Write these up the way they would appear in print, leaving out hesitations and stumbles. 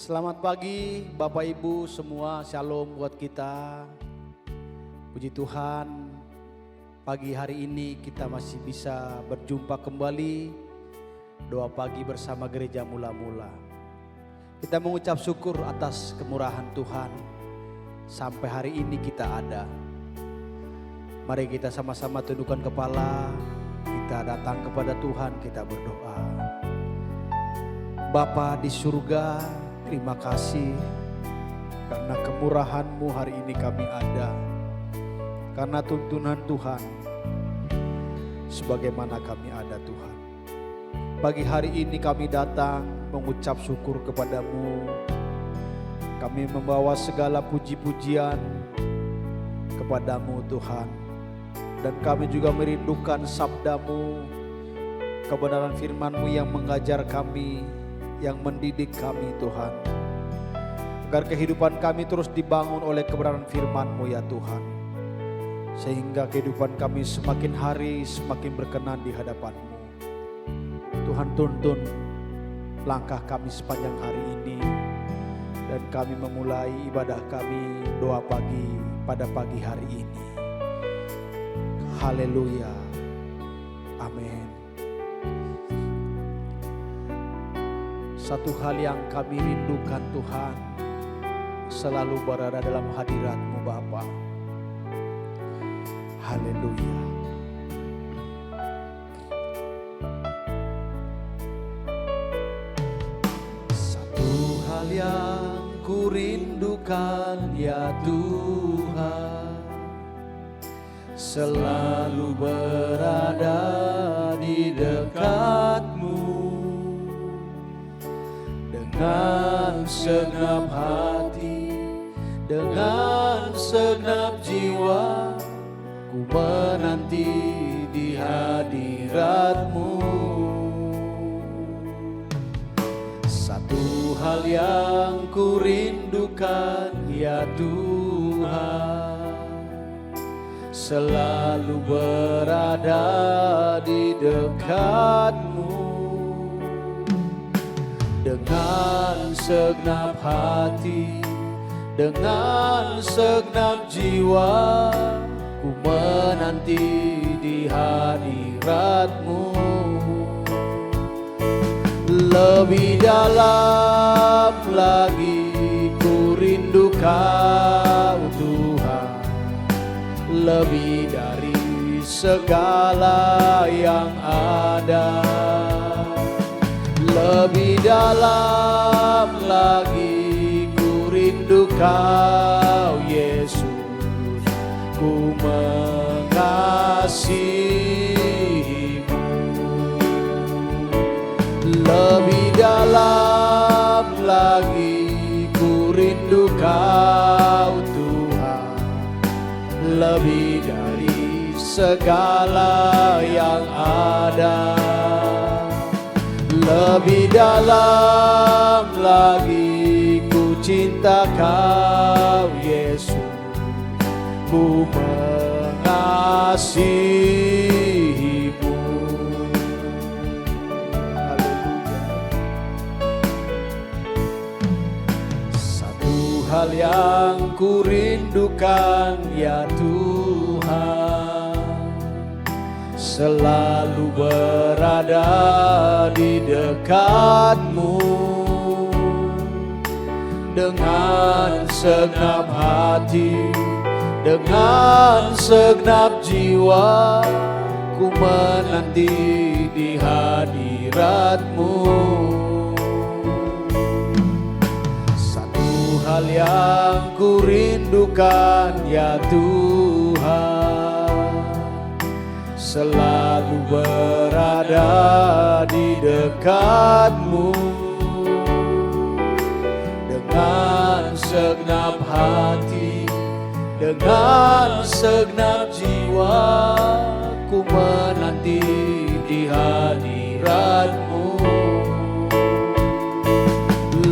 Selamat pagi Bapak Ibu semua, shalom buat kita. Puji Tuhan, pagi hari ini kita masih bisa berjumpa kembali. Doa pagi bersama gereja mula-mula. Kita mengucap syukur atas kemurahan Tuhan. Sampai hari ini kita ada. Mari kita sama-sama tundukkan kepala. Kita datang kepada Tuhan, kita berdoa. Bapa di surga, terima kasih karena kemurahan-Mu hari ini kami ada. Karena tuntunan Tuhan, sebagaimana kami ada Tuhan. Pagi hari ini kami datang mengucap syukur kepada-Mu. Kami membawa segala puji-pujian kepada-Mu Tuhan. Dan kami juga merindukan sabda-Mu, kebenaran firman-Mu yang mengajar kami, yang mendidik kami Tuhan. Agar kehidupan kami terus dibangun oleh kebenaran firman-Mu ya Tuhan. Sehingga kehidupan kami semakin hari semakin berkenan di hadapan-Mu. Tuhan tuntun langkah kami sepanjang hari ini. Dan kami memulai ibadah kami doa pagi pada pagi hari ini. Haleluya. Amin. Satu hal yang kami rindukan Tuhan, selalu berada dalam hadirat-Mu Bapa. Haleluya. Satu hal yang ku rindukan ya Tuhan, selalu berada di dekat-Mu. Dengan segenap hati, dengan segenap jiwa, ku menanti di hadirat-Mu. Satu hal yang ku rindukan ya Tuhan, selalu berada di dekat-Mu. Dengan segenap hati, dengan segenap jiwa, ku menanti di hadirat-Mu. Lebih dalam lagi ku rindu Kau Tuhan, lebih dari segala yang ada. Lebih dalam lagi ku rindu Kau Yesus, ku mengasihi-Mu. Lebih dalam lagi ku rindu Kau Tuhan, lebih dari segala yang ada. Lebih dalam lagi ku cinta Kau Yesus, ku mengasihi-Mu. Haleluya. Satu hal yang ku rindukan ya Tuhan, selalu berada di dekat-Mu. Dengan segenap hati, dengan segenap jiwa, ku menanti di hadirat-Mu. Satu hal yang ku rindukan ya Tuhan, selalu berada di dekat-Mu. Dengan segenap hati, dengan segenap jiwa, ku menanti di hadirat-Mu.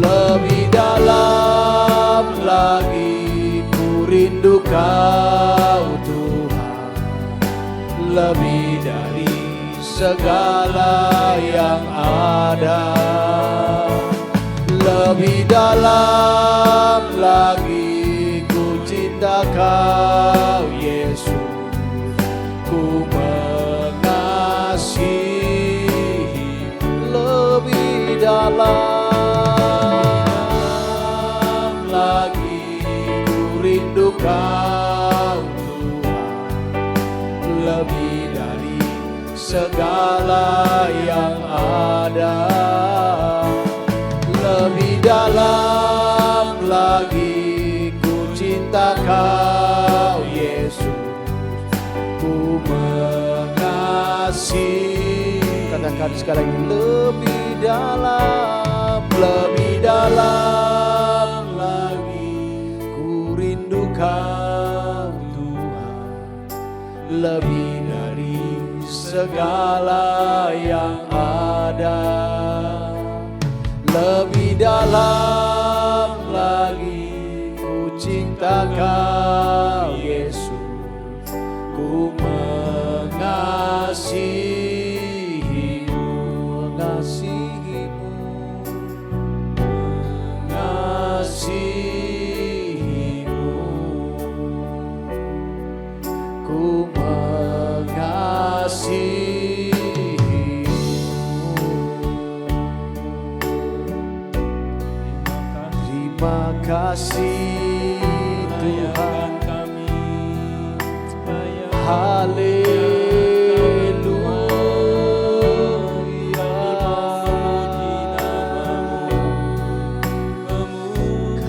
Lebih dalam lagi ku rindu Kau Tuhan, lebih dari segala yang ada. lebih dalam lagi ku cinta Kau Yesus, ku mengasihi lebih dalam lagi ku rindu Kau Tuhan, lebih dari segala yang ada. Lebih dalam lagi ku cinta Kau Yesus, ku mengasihi. Katakan sekali lagi, lebih dalam lagi ku rindu Kau Tuhan, lebih dari segala yang ada. Lebih dalam lagi ku cinta Kau Yesus, ku mengasihimu, ku mengasihimu. Terima kasih Tuhan, haleluya.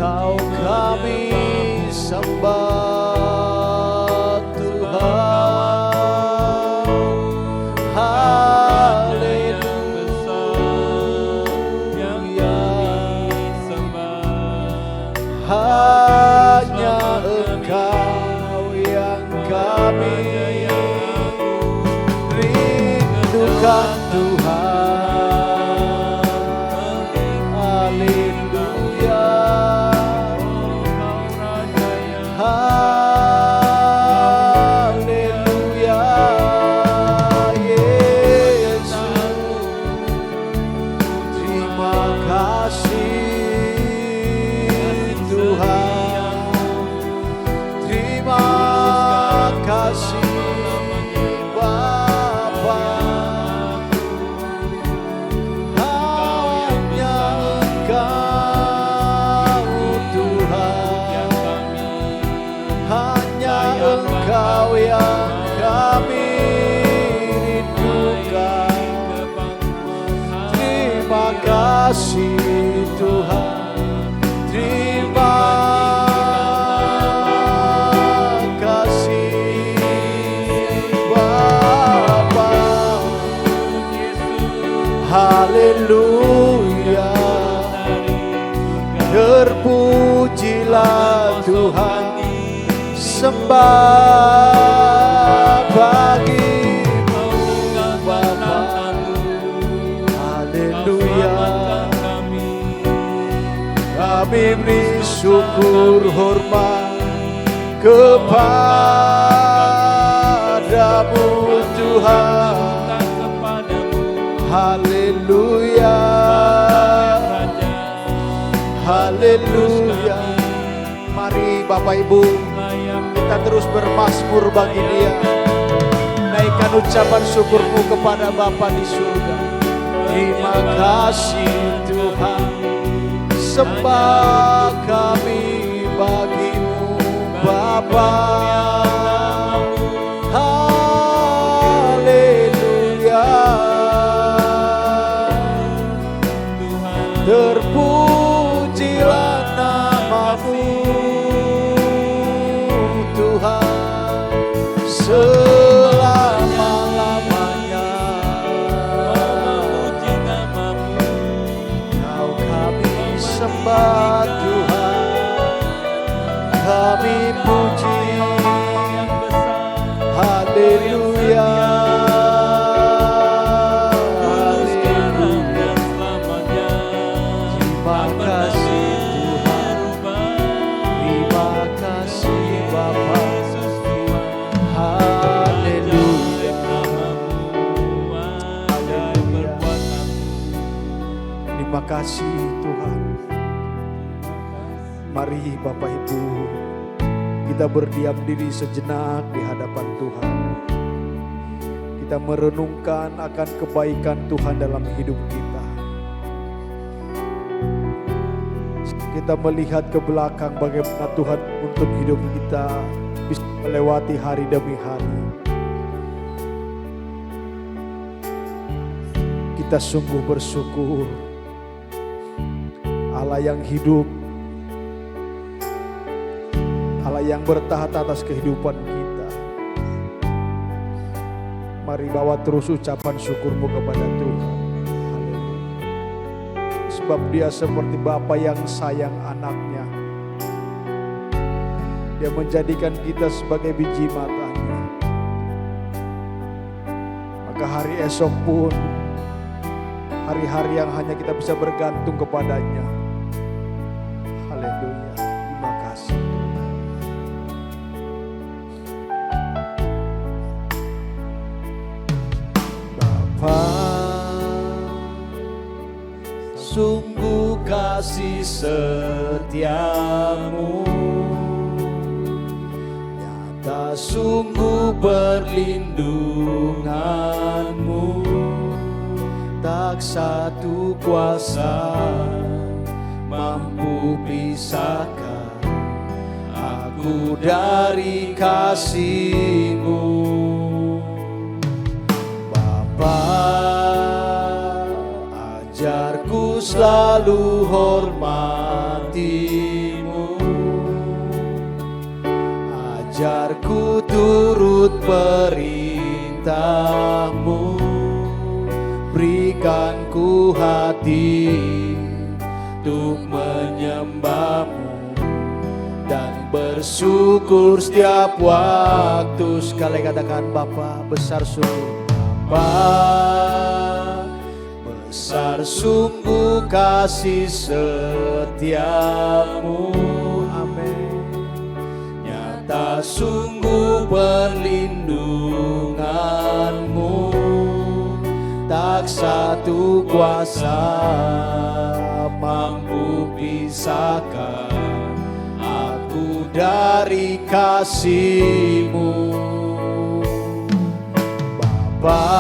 Kau kami sembah Tuhan, hanya Engkau yang kami rindukan Tuhan. Haleluya, haleluya, Yesus. Terima kasih Tuhan, terima kasih Bapa, hanya Engkau Tuhan, hanya Engkau yang kami rindukan. Terima kasih Tuhan, terima kasih Bapa. Haleluya, terpujilah Tuhan, sembah bagimu Bapa. Haleluya, kami beri syukur hormat kepadamu Tuhan. Haleluya, haleluya. Mari Bapak Ibu, kita terus bermazmur bagi Dia. Naikkan ucapan syukurmu kepada Bapa di surga. Terima kasih Tuhan, sembah kami bagimu Bapa. Haleluya, terpujilah namamu Tuhan selama-lamanya. Kau kami sembah Tuhan, kami puji. Haleluya, terima kasih Tuhan. Mari Bapak Ibu, kita berdiam diri sejenak di hadapan Tuhan. Kita merenungkan akan kebaikan Tuhan dalam hidup kita. Kita melihat ke belakang bagaimana Tuhan untuk hidup kita bisa melewati hari demi hari. Kita sungguh bersyukur Allah yang hidup, Allah yang bertahta atas kehidupan kita. Mari bawa terus ucapan syukurmu kepada Tuhan. Haleluya. Sebab Dia seperti Bapa yang sayang anaknya. Dia menjadikan kita sebagai biji matanya. Maka hari esok pun hari-hari yang hanya kita bisa bergantung kepadanya. Haleluya. Terima kasih. Bapa, sungguh kasih setiamu, nyata sungguh perlindunganmu. Tak satu kuasa mampu pisahkan aku dari kasih-Mu. Bapa, ajarku selalu hormati-Mu, ajarku turut perintah-Mu. Berikan ku hati untuk menyembah-Mu dan bersyukur setiap waktu. Sekali katakan, Bapa, besar sungguh. Bapa, besar sungguh kasih setiamu. Amin. Nyata sungguh perlindunganmu. Tak satu kuasa mampu pisahkan aku dari kasih-Mu. Bapa,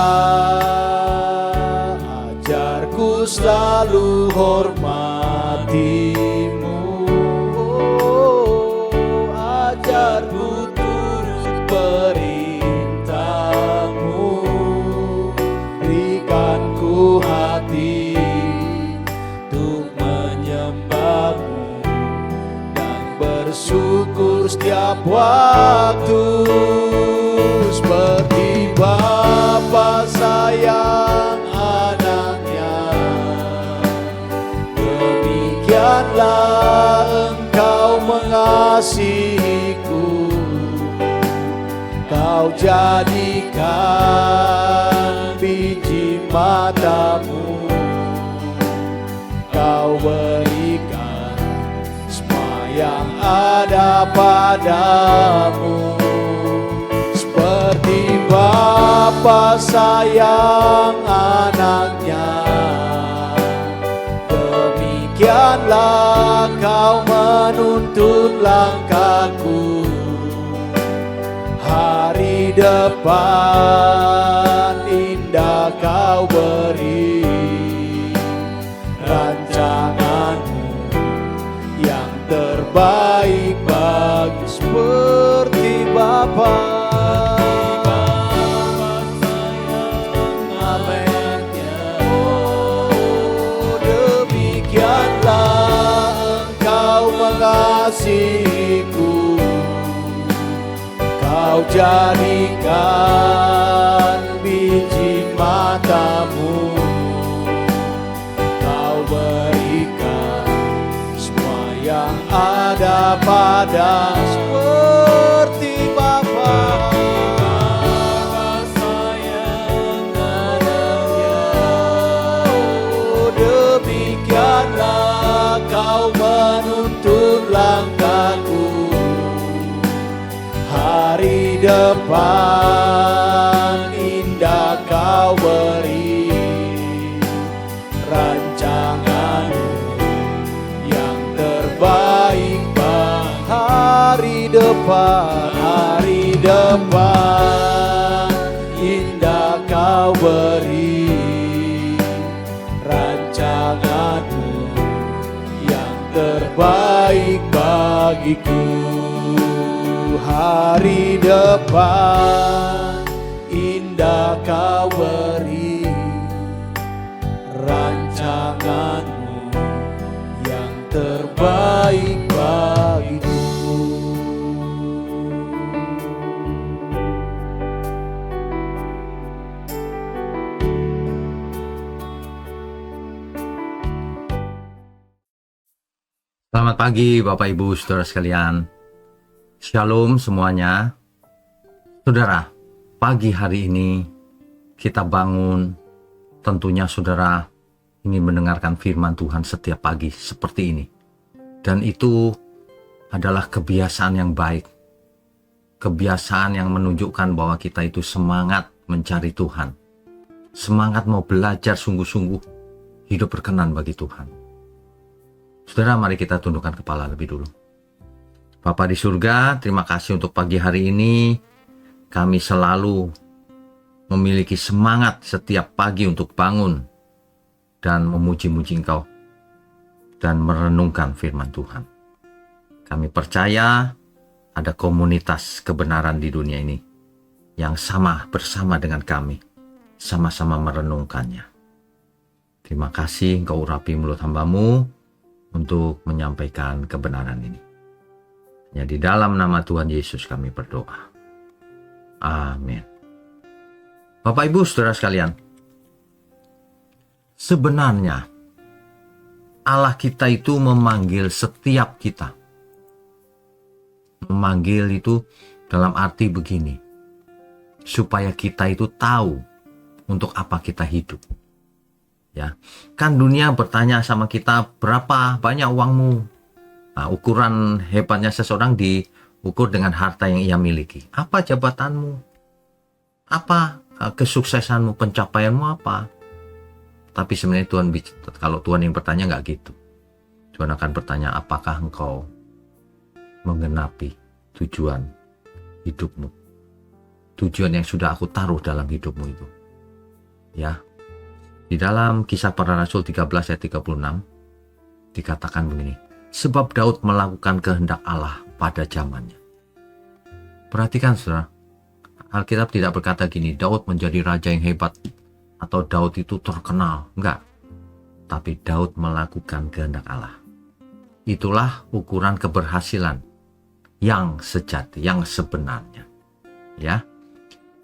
ajarku selalu hormati-Mu, ajarku turut perintah-Mu. Hati untuk menyembah-Mu dan bersyukur setiap waktu. Seperti Bapa sayang anaknya, demikianlah Engkau mengasihiku. Kau jadikan biji mata-Mu, Kau berikan semua yang ada padamu. Seperti Bapa sayang anaknya, demikianlah Kau menuntun langkahku. Hari depan indah Kau beri, rancangan-Mu yang terbaik bagi. Seperti Bapa, oh demikianlah Engkau mengasihiku. Kau jadikan biji mata-Mu, Kau berikan semua yang ada pada. Seperti Bapa sayang anaknya, oh demikianlah Kau menuntun langkahku. Hari depan indah Kau beri, rancangan-Mu yang terbaik depan indah kau beri rancanganmu yang terbaik bagiku. Hari depan indah kau beri rancanganmu yang terbaik bagiku. Selamat pagi Bapak Ibu Saudara sekalian. Shalom semuanya. Saudara, pagi hari ini kita bangun, tentunya saudara ingin mendengarkan firman Tuhan setiap pagi seperti ini. Dan itu adalah kebiasaan yang baik. Kebiasaan yang menunjukkan bahwa kita itu semangat mencari Tuhan. Semangat mau belajar sungguh-sungguh, hidup berkenan bagi Tuhan. Saudara, mari kita tundukkan kepala lebih dulu. Bapa di surga, terima kasih untuk pagi hari ini. Kami selalu memiliki semangat setiap pagi untuk bangun dan memuji-muji Engkau dan merenungkan firman Tuhan. Kami percaya ada komunitas kebenaran di dunia ini yang sama bersama dengan kami, sama-sama merenungkannya. Terima kasih Engkau urapi mulut hamba-Mu untuk menyampaikan kebenaran ini. Hanya di dalam nama Tuhan Yesus kami berdoa. Amin. Bapak Ibu Saudara sekalian, sebenarnya Allah kita itu memanggil setiap kita. Memanggil itu dalam arti begini, supaya kita itu tahu untuk apa kita hidup. Ya, kan dunia bertanya sama kita, berapa banyak uangmu? Nah, ukuran hebatnya seseorang diukur dengan harta yang ia miliki. Apa jabatanmu? Apa kesuksesanmu, pencapaianmu apa? Tapi sebenarnya kalau Tuhan yang bertanya nggak gitu. Tuhan akan bertanya, apakah engkau menggenapi tujuan hidupmu? Tujuan yang sudah aku taruh dalam hidupmu itu. Ya. Di dalam Kisah Para Rasul 13 ayat 36 dikatakan begini, sebab Daud melakukan kehendak Allah pada zamannya. Perhatikan saudara, Alkitab tidak berkata gini, Daud menjadi raja yang hebat atau Daud itu terkenal, enggak. Tapi Daud melakukan kehendak Allah. Itulah ukuran keberhasilan yang sejati, yang sebenarnya. Ya.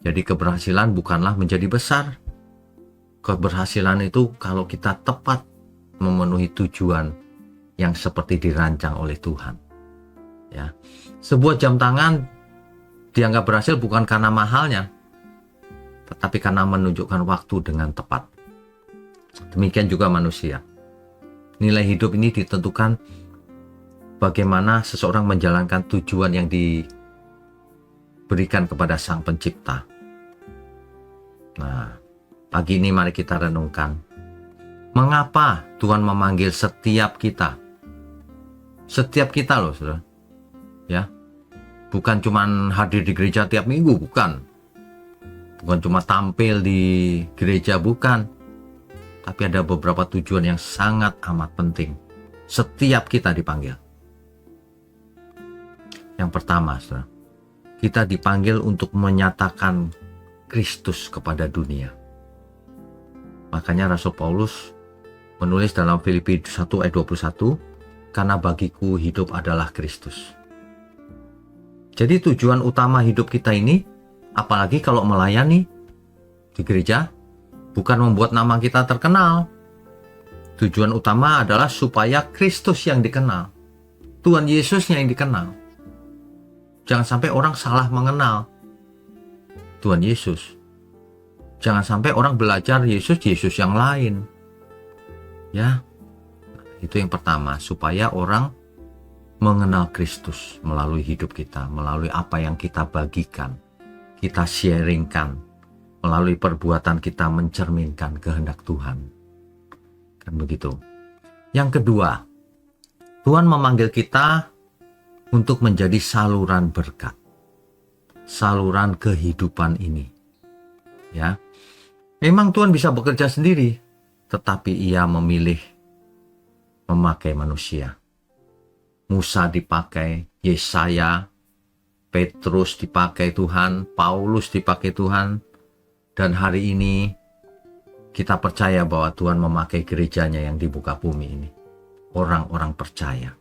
Jadi keberhasilan bukanlah menjadi besar. Keberhasilan itu kalau kita tepat memenuhi tujuan yang seperti dirancang oleh Tuhan. Ya. Sebuah jam tangan dianggap berhasil bukan karena mahalnya, tetapi karena menunjukkan waktu dengan tepat. Demikian juga manusia. Nilai hidup ini ditentukan bagaimana seseorang menjalankan tujuan yang diberikan kepada Sang Pencipta. Nah, pagi ini mari kita renungkan, mengapa Tuhan memanggil setiap kita? Setiap kita loh, saudara. Ya, bukan cuma hadir di gereja tiap minggu, bukan. Bukan cuma tampil di gereja, bukan. Tapi ada beberapa tujuan yang sangat amat penting. Setiap kita dipanggil. Yang pertama, saudara, kita dipanggil untuk menyatakan Kristus kepada dunia. Makanya Rasul Paulus menulis dalam Filipi 1 ayat 21, karena bagiku hidup adalah Kristus. Jadi tujuan utama hidup kita ini, apalagi kalau melayani di gereja, bukan membuat nama kita terkenal. Tujuan utama adalah supaya Kristus yang dikenal, Tuhan Yesusnya yang dikenal. Jangan sampai orang salah mengenal Tuhan Yesus. Jangan sampai orang belajar Yesus yang lain. Ya, itu yang pertama, supaya orang mengenal Kristus melalui hidup kita, melalui apa yang kita bagikan, kita sharingkan, melalui perbuatan kita mencerminkan kehendak Tuhan. Kan begitu. Yang kedua, Tuhan memanggil kita untuk menjadi saluran berkat, saluran kehidupan ini. Ya, memang Tuhan bisa bekerja sendiri, tetapi Ia memilih memakai manusia. Musa dipakai, Yesaya, Petrus dipakai Tuhan, Paulus dipakai Tuhan, dan hari ini kita percaya bahwa Tuhan memakai gerejanya yang di muka bumi ini. Orang-orang percaya,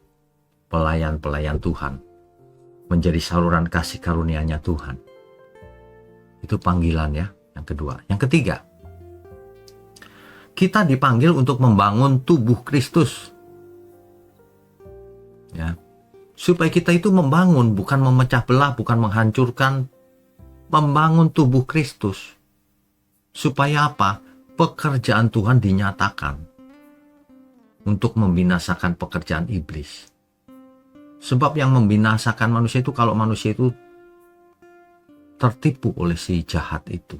pelayan-pelayan Tuhan, menjadi saluran kasih karunia-Nya Tuhan. Itu panggilan ya, yang kedua. Yang ketiga, kita dipanggil untuk membangun tubuh Kristus. Ya, supaya kita itu membangun, bukan memecah belah, bukan menghancurkan, membangun tubuh Kristus. Supaya apa? Pekerjaan Tuhan dinyatakan untuk membinasakan pekerjaan iblis. Sebab yang membinasakan manusia itu kalau manusia itu tertipu oleh si jahat itu,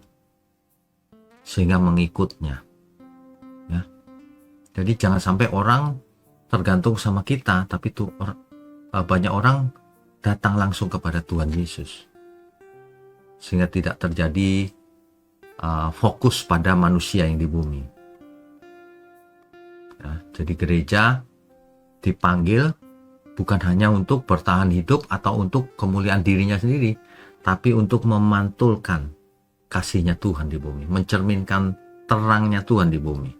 sehingga mengikutnya. Ya. Jadi jangan sampai orang tergantung sama kita, tapi tuh banyak orang datang langsung kepada Tuhan Yesus, sehingga tidak terjadi fokus pada manusia yang di bumi. Ya, jadi gereja dipanggil bukan hanya untuk bertahan hidup atau untuk kemuliaan dirinya sendiri, tapi untuk memantulkan kasih-Nya Tuhan di bumi, mencerminkan terang-Nya Tuhan di bumi.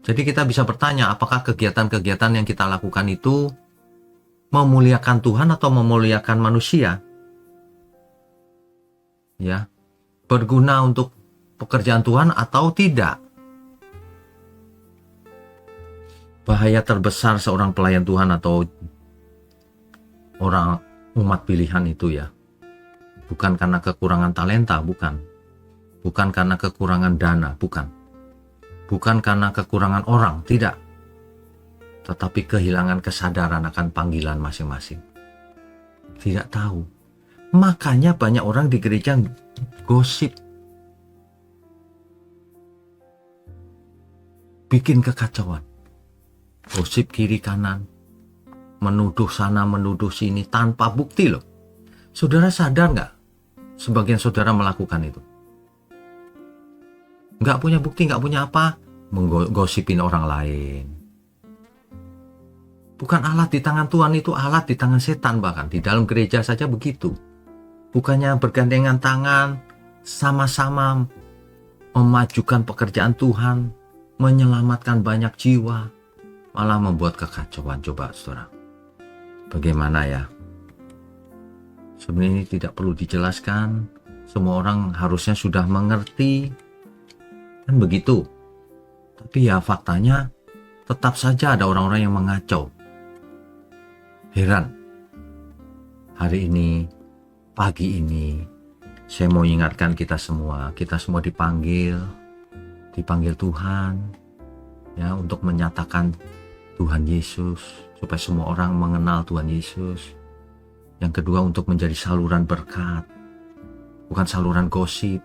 Jadi kita bisa bertanya, apakah kegiatan-kegiatan yang kita lakukan itu memuliakan Tuhan atau memuliakan manusia? Ya, berguna untuk pekerjaan Tuhan atau tidak? Bahaya terbesar seorang pelayan Tuhan atau orang umat pilihan itu ya, bukan karena kekurangan talenta, bukan karena kekurangan dana, bukan karena kekurangan orang, tidak, tetapi kehilangan kesadaran akan panggilan masing-masing. Tidak tahu. Makanya banyak orang di gereja gosip, bikin kekacauan, gosip kiri kanan, menuduh sana menuduh sini tanpa bukti loh. Saudara sadar nggak sebagian saudara melakukan itu? Nggak punya bukti, nggak punya apa, menggosipin orang lain. Bukan alat di tangan Tuhan, itu alat di tangan setan. Bahkan di dalam gereja saja begitu. Bukannya bergandengan tangan, sama-sama memajukan pekerjaan Tuhan, menyelamatkan banyak jiwa, malah membuat kekacauan. Coba saudara, bagaimana ya? Sebenarnya ini tidak perlu dijelaskan, semua orang harusnya sudah mengerti, kan begitu. Tapi ya faktanya tetap saja ada orang-orang yang mengacau. Heran, hari ini, pagi ini, saya mau ingatkan kita semua dipanggil Tuhan, ya, untuk menyatakan Tuhan Yesus, supaya semua orang mengenal Tuhan Yesus. Yang kedua, untuk menjadi saluran berkat, bukan saluran gosip,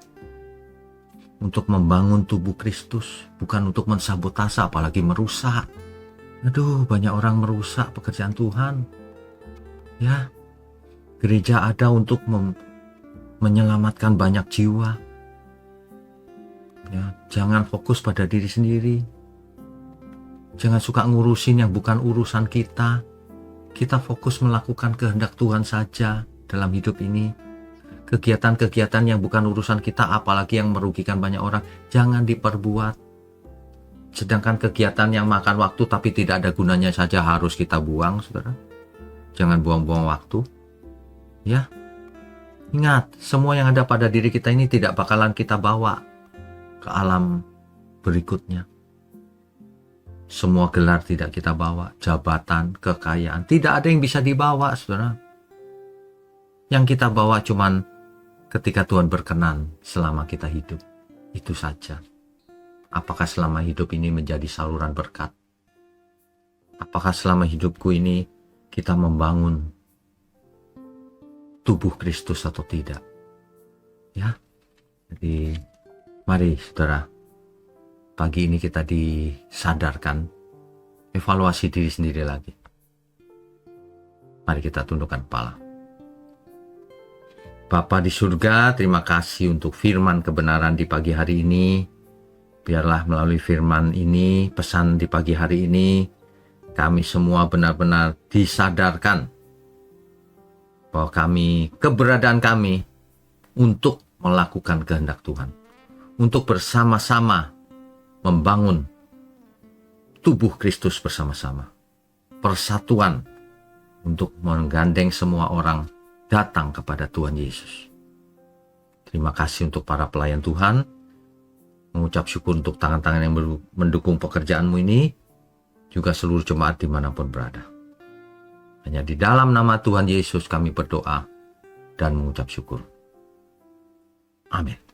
untuk membangun tubuh Kristus, bukan untuk mensabotase, apalagi merusak. Aduh, banyak orang merusak pekerjaan Tuhan. Ya, gereja ada untuk menyelamatkan banyak jiwa. Ya, jangan fokus pada diri sendiri. Jangan suka ngurusin yang bukan urusan kita. Kita fokus melakukan kehendak Tuhan saja dalam hidup ini. Kegiatan-kegiatan yang bukan urusan kita, apalagi yang merugikan banyak orang, jangan diperbuat. Sedangkan kegiatan yang makan waktu tapi tidak ada gunanya saja harus kita buang, saudara. Jangan buang-buang waktu. Ya, ingat, semua yang ada pada diri kita ini tidak bakalan kita bawa ke alam berikutnya. Semua gelar tidak kita bawa, jabatan, kekayaan, tidak ada yang bisa dibawa, saudara. Yang kita bawa cuman ketika Tuhan berkenan selama kita hidup. Itu saja. Apakah selama hidup ini menjadi saluran berkat? Apakah selama hidupku ini kita membangun tubuh Kristus atau tidak? Ya. Jadi mari saudara, pagi ini kita disadarkan, evaluasi diri sendiri lagi. Mari kita tundukkan kepala. Bapa di surga, terima kasih untuk firman kebenaran di pagi hari ini. Biarlah melalui firman ini, pesan di pagi hari ini, kami semua benar-benar disadarkan bahwa keberadaan kami untuk melakukan kehendak Tuhan. Untuk bersama-sama membangun tubuh Kristus bersama-sama. Persatuan untuk menggandeng semua orang datang kepada Tuhan Yesus. Terima kasih untuk para pelayan Tuhan. Mengucap syukur untuk tangan-tangan yang mendukung pekerjaanmu ini. Juga seluruh jemaat dimanapun berada. Hanya di dalam nama Tuhan Yesus kami berdoa dan mengucap syukur. Amin.